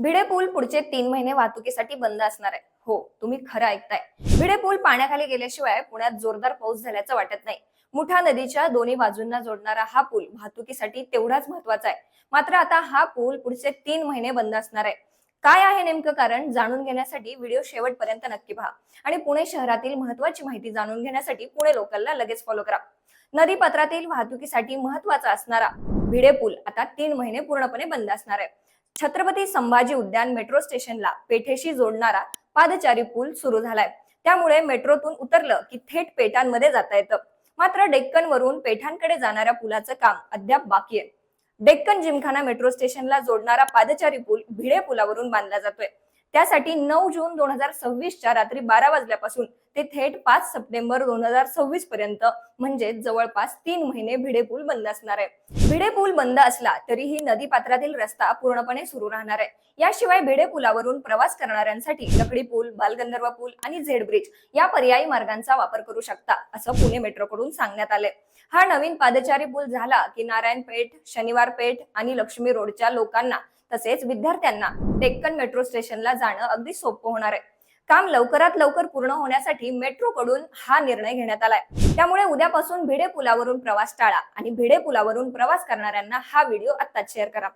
भिडे पूल पुढचे 3 महिने वाहतुकीसाठी बंद असणार आहे. हो, तुम्ही खरं ऐकताय. भिडे पूल पाण्याखाली गेल्याशिवाय पुण्यात जोरदार पाऊस झाल्याचं वाटत नाही. मुठा नदीच्या दोन्ही बाजूंना जोडणारा हा पूल वाहतुकीसाठी तेवढाच महत्वाचा आहे. मात्र आता हा पूल पुढचे 3 महिने बंद असणार आहे. काय आहे नेमकं कारण जाणून घेण्यासाठी व्हिडिओ शेवटपर्यंत नक्की पहा. आणि पुणे शहरातील महत्वाची माहिती जाणून घेण्यासाठी पुणे लोकलला लगेच फॉलो करा. नदीपात्रातील वाहतुकीसाठी महत्वाचा असणारा भिडे पूल आता 3 महिने पूर्णपणे बंद असणार आहे. छत्रपती संभाजी उद्यान मेट्रो स्टेशनला पेठेशी जोडणारा पादचारी पूल सुरू झालाय. त्यामुळे मेट्रोतून उतरलं की थेट पेठांमध्ये जाता येतं. मात्र डेक्कन वरून पेठांकडे जाणाऱ्या पुलाचं काम अद्याप बाकी आहे. डेक्कन जिमखाना मेट्रो स्टेशनला जोडणारा पादचारी पूल भिडे पुलावरून बांधला जातोय. त्यासाठी 9 जून 2026च्या रात्री 12 वाजल्यापासून ते थेट 5 सप्टेंबर 2026 पर्यंत म्हणजे जवळपास 3 महिने भिडे पूल बंद असणार आहे. भिडे पूल बंद असला तरीही नदीपात्रातील रस्ता पूर्णपणे सुरू राहणार आहे. याशिवाय भिडे पुलावरून प्रवास करणाऱ्यांसाठी लकडी पूल, बालगंधर्व पूल आणि झेड ब्रिज या पर्यायी मार्गांचा वापर करू शकता, असं पुणे मेट्रोकडून सांगण्यात आलंय. हा नवीन पादचारी पूल झाला की नारायणपेठ, शनिवार पेठ आणि लक्ष्मी रोडच्या लोकांना तसेच विद्यार्थ्यांना डेक्कन मेट्रो स्टेशनला जाणं अगदी सोपं होणार आहे. काम लवकरात लवकर पूर्ण होण्यासाठी मेट्रोकडून हा निर्णय घेण्यात आलाय. त्यामुळे उद्यापासून भिडे पुलावरून प्रवास टाळा आणि भिडे पुलावरून प्रवास करणाऱ्यांना हा व्हिडिओ आत्ताच शेअर करा.